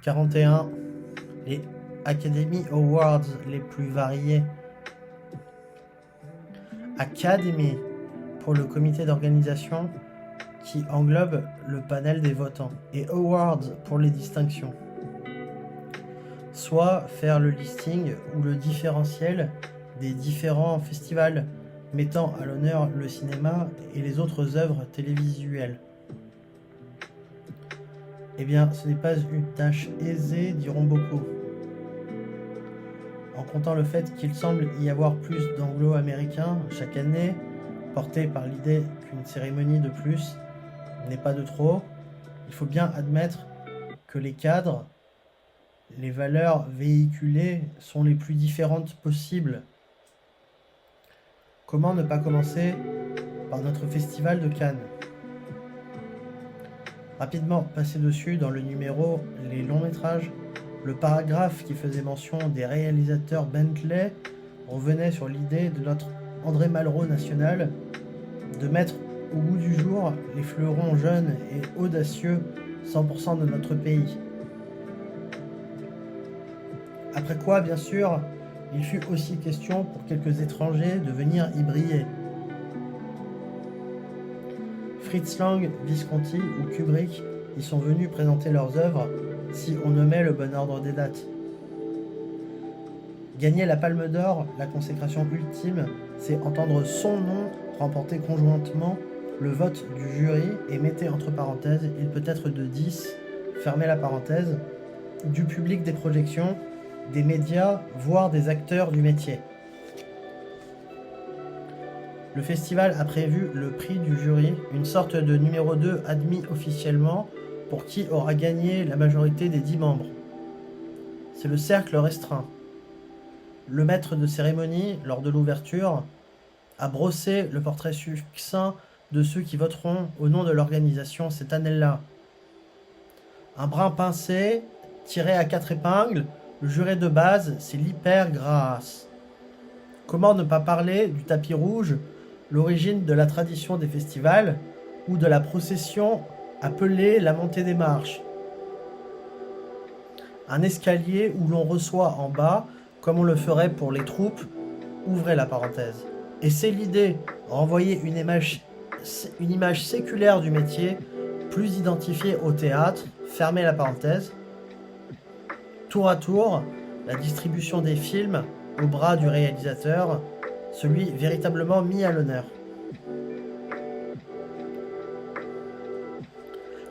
41, les Academy Awards les plus variés. Academy pour le comité d'organisation qui englobe le panel des votants et Awards pour les distinctions. Soit faire le listing ou le différentiel des différents festivals mettant à l'honneur le cinéma et les autres œuvres télévisuelles. Eh bien, ce n'est pas une tâche aisée, diront beaucoup. En comptant le fait qu'il semble y avoir plus d'anglo-américains chaque année, portés par l'idée qu'une cérémonie de plus n'est pas de trop, il faut bien admettre que les cadres, les valeurs véhiculées sont les plus différentes possibles. Comment ne pas commencer par notre festival de Cannes? Rapidement passé dessus dans le numéro les longs métrages, le paragraphe qui faisait mention des réalisateurs Bentley revenait sur l'idée de notre André Malraux national de mettre au goût du jour les fleurons jeunes et audacieux 100% de notre pays. Après quoi, bien sûr, il fut aussi question pour quelques étrangers de venir y briller. Fritz Lang, Visconti ou Kubrick y sont venus présenter leurs œuvres si on nommait le bon ordre des dates. Gagner la Palme d'Or, la consécration ultime, c'est entendre son nom remporter conjointement le vote du jury et mettez entre parenthèses, il peut être de 10, fermez la parenthèse, du public des projections, des médias, voire des acteurs du métier. Le festival a prévu le prix du jury, une sorte de numéro 2 admis officiellement pour qui aura gagné la majorité des 10 membres. C'est le cercle restreint. Le maître de cérémonie, lors de l'ouverture, a brossé le portrait succinct de ceux qui voteront au nom de l'organisation cette année-là. Un brin pincé, tiré à 4 épingles, le juré de base, c'est l'hyper-grâce. Comment ne pas parler du tapis rouge, l'origine de la tradition des festivals, ou de la procession appelée la montée des marches. Un escalier où l'on reçoit en bas, comme on le ferait pour les troupes, ouvrez la parenthèse. Et c'est l'idée, renvoyer une image séculaire du métier, plus identifiée au théâtre, fermez la parenthèse. Tour à tour, la distribution des films au bras du réalisateur, celui véritablement mis à l'honneur.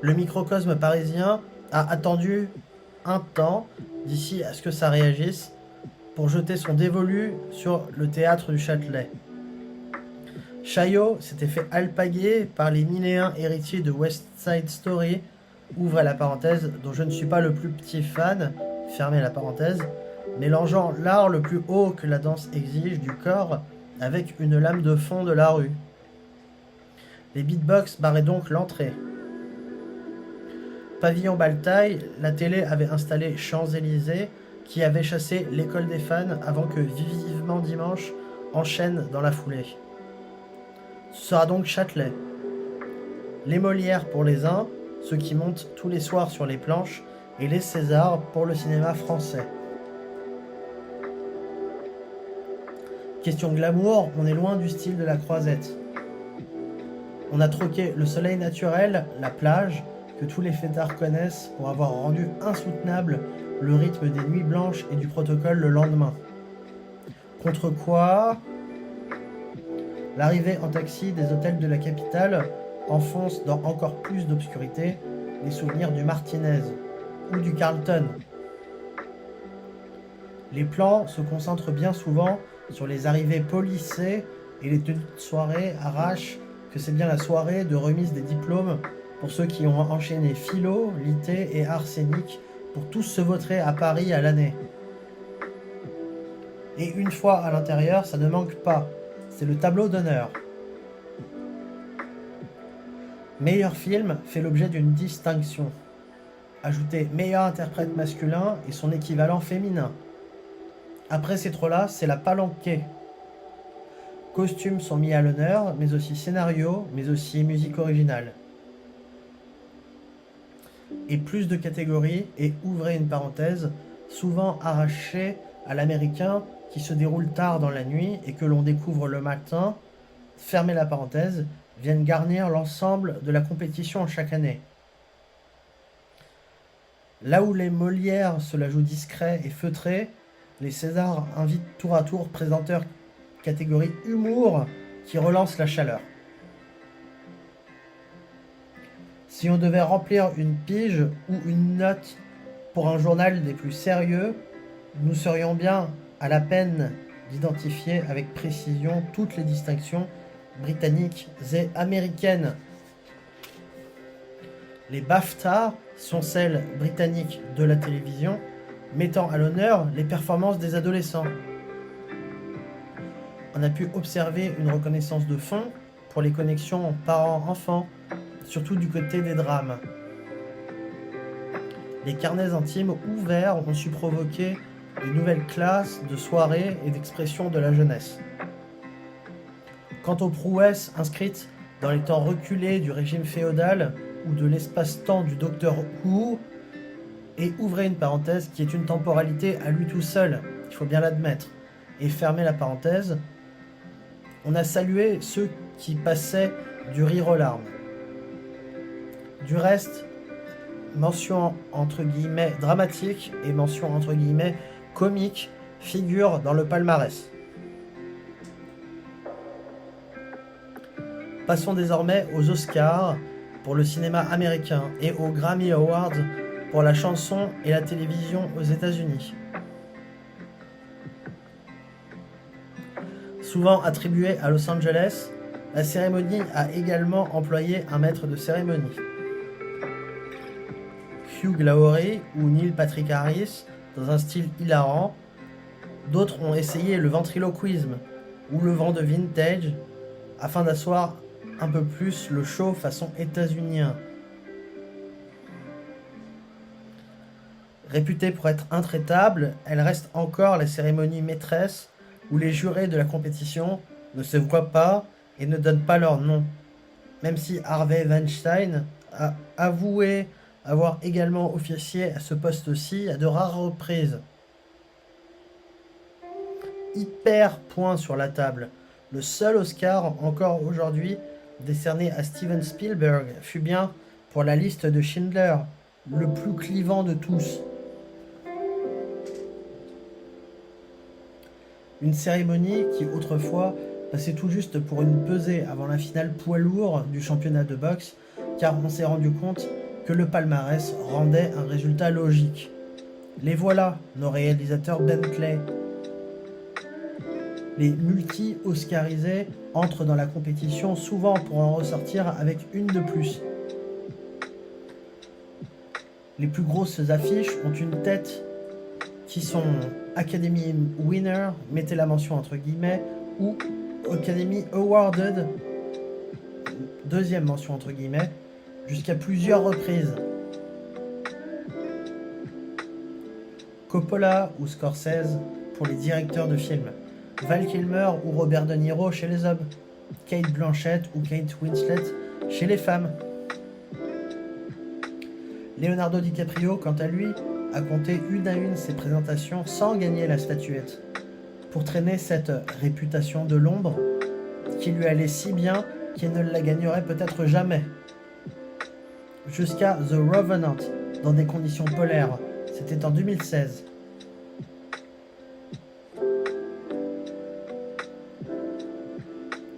Le microcosme parisien a attendu un temps, d'ici à ce que ça réagisse, pour jeter son dévolu sur le théâtre du Châtelet. Chaillot s'était fait alpaguer par les 1001 héritiers de West Side Story, ouvrez la parenthèse, dont je ne suis pas le plus petit fan, fermez la parenthèse, mélangeant l'art le plus haut que la danse exige du corps avec une lame de fond de la rue. Les beatbox barraient donc l'entrée. Pavillon Baltaille, la télé avait installé Champs-Élysées, qui avait chassé l'école des fans avant que Vivement Dimanche enchaîne dans la foulée. Ce sera donc Châtelet. Les Molières pour les uns, ceux qui montent tous les soirs sur les planches, et les Césars pour le cinéma français. Question glamour, on est loin du style de la Croisette. On a troqué le soleil naturel, la plage, que tous les fêtards connaissent pour avoir rendu insoutenable le rythme des nuits blanches et du protocole le lendemain. Contre quoi, l'arrivée en taxi des hôtels de la capitale enfonce dans encore plus d'obscurité les souvenirs du Martinez ou du Carlton. Les plans se concentrent bien souvent sur les arrivées policées et les tenues de soirée arrachent que c'est bien la soirée de remise des diplômes pour ceux qui ont enchaîné philo, litté et arsenic pour tous se vautrer à Paris à l'année. Et une fois à l'intérieur, ça ne manque pas. C'est le tableau d'honneur. Meilleur film fait l'objet d'une distinction. Ajoutez meilleur interprète masculin et son équivalent féminin. Après ces trois-là, c'est la palanquée. Costumes sont mis à l'honneur, mais aussi scénario, mais aussi musique originale. et plus de catégories et ouvrez une parenthèse, souvent arrachées à l'américain qui se déroule tard dans la nuit et que l'on découvre le matin, fermez la parenthèse, viennent garnir l'ensemble de la compétition chaque année. Là où les Molières se la jouent discret et feutré, les Césars invitent tour à tour présenteurs catégorie humour qui relancent la chaleur. Si on devait remplir une pige ou une note pour un journal des plus sérieux, nous serions bien à la peine d'identifier avec précision toutes les distinctions britanniques et américaines. Les BAFTA sont celles britanniques de la télévision, mettant à l'honneur les performances des adolescents. On a pu observer une reconnaissance de fond pour les connexions parents-enfants, surtout du côté des drames. Les carnets intimes ouverts ont su provoquer de nouvelles classes de soirées et d'expression de la jeunesse. Quant aux prouesses inscrites dans les temps reculés du régime féodal ou de l'espace-temps du Docteur Who, et ouvrez une parenthèse qui est une temporalité à lui tout seul, il faut bien l'admettre, et fermez la parenthèse, on a salué ceux qui passaient du rire aux larmes. Du reste, mention entre guillemets dramatique et mention entre guillemets comique figurent dans le palmarès. Passons désormais aux Oscars pour le cinéma américain et aux Grammy Awards pour la chanson et la télévision aux États-Unis. Souvent attribuée à Los Angeles, la cérémonie a également employé un maître de cérémonie. Hugh Laurie ou Neil Patrick Harris dans un style hilarant. D'autres ont essayé le ventriloquisme ou le vent de vintage afin d'asseoir un peu plus le show façon états-unien. Réputée pour être intraitable, elle reste encore la cérémonie maîtresse où les jurés de la compétition ne se voient pas et ne donnent pas leur nom. Même si Harvey Weinstein a avoué avoir également officié à ce poste-ci à de rares reprises. Hyper point sur la table. Le seul Oscar encore aujourd'hui décerné à Steven Spielberg fut bien pour La liste de Schindler, le plus clivant de tous. Une cérémonie qui autrefois passait tout juste pour une pesée avant la finale poids lourd du championnat de boxe, car on s'est rendu compte que le palmarès rendait un résultat logique. Les voilà, nos réalisateurs Bentley. Les multi-oscarisés entrent dans la compétition souvent pour en ressortir avec une de plus. Les plus grosses affiches ont une tête qui sont Academy Winner, mettez la mention entre guillemets, ou Academy Awarded, deuxième mention entre guillemets, jusqu'à plusieurs reprises. Coppola ou Scorsese pour les directeurs de films, Val Kilmer ou Robert De Niro chez les hommes, Kate Blanchett ou Kate Winslet chez les femmes. Leonardo DiCaprio, quant à lui, a compté une à une ses présentations sans gagner la statuette, pour traîner cette réputation de l'ombre qui lui allait si bien qu'il ne la gagnerait peut-être jamais. Jusqu'à The Revenant, dans des conditions polaires, c'était en 2016.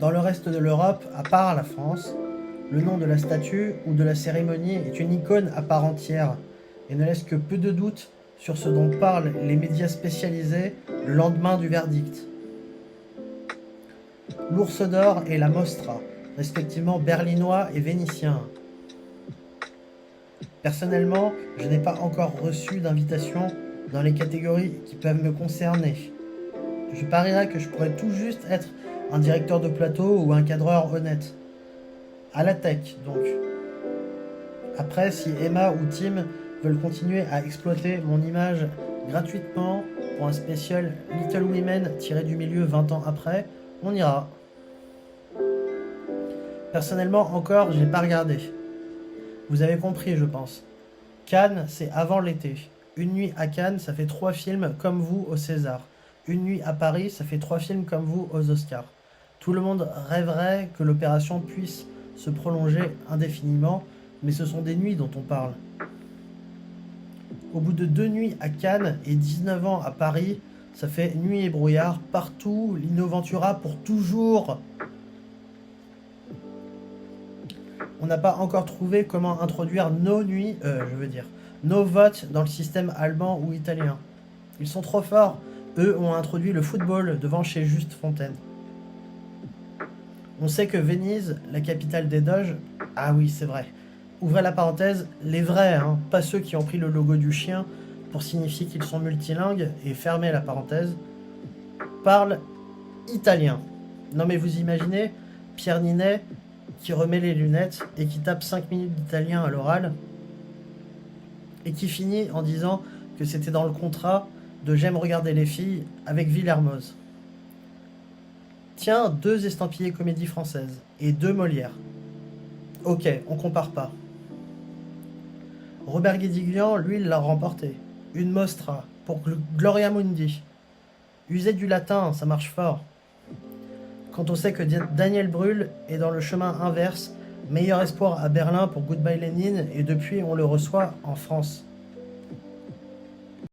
Dans le reste de l'Europe, à part la France, le nom de la statue ou de la cérémonie est une icône à part entière et ne laisse que peu de doute sur ce dont parlent les médias spécialisés le lendemain du verdict. L'Ours d'Or et la Mostra, respectivement berlinois et vénitien. Personnellement, je n'ai pas encore reçu d'invitation dans les catégories qui peuvent me concerner. Je parierais que je pourrais tout juste être un directeur de plateau ou un cadreur honnête. À la tech, donc. Après, si Emma ou Tim veulent continuer à exploiter mon image gratuitement pour un spécial Little Women tiré du milieu 20 ans après, on ira. Personnellement, encore, j'ai pas regardé. Vous avez compris, je pense. Cannes, c'est avant l'été. Une nuit à Cannes, ça fait 3 films comme vous au César. Une nuit à Paris, ça fait 3 films comme vous aux Oscars. Tout le monde rêverait que l'opération puisse se prolonger indéfiniment, mais ce sont des nuits dont on parle. Au bout de 2 nuits à Cannes et 19 ans à Paris, ça fait nuit et brouillard partout, Lino Ventura pour toujours. On n'a pas encore trouvé comment introduire nos nuits, nos votes dans le système allemand ou italien. Ils sont trop forts. Eux ont introduit le football devant chez Juste Fontaine. On sait que Venise, la capitale des Doges... Ah oui, c'est vrai. Ouvrez la parenthèse, les vrais, hein, pas ceux qui ont pris le logo du chien pour signifier qu'ils sont multilingues, et fermez la parenthèse, parlent italien. Non mais vous imaginez, Pierre Ninet qui remet les lunettes et qui tape 5 minutes d'italien à l'oral, et qui finit en disant que c'était dans le contrat de J'aime regarder les filles avec Villermoz. Tiens, 2 estampillés comédie française et 2 Molière. Ok, on compare pas. Robert Guédiguian, lui, il l'a remporté. Une Mostra pour Gloria Mundi. User du latin, ça marche fort. Quand on sait que Daniel Brühl est dans le chemin inverse, meilleur espoir à Berlin pour Goodbye Lénine, et depuis on le reçoit en France.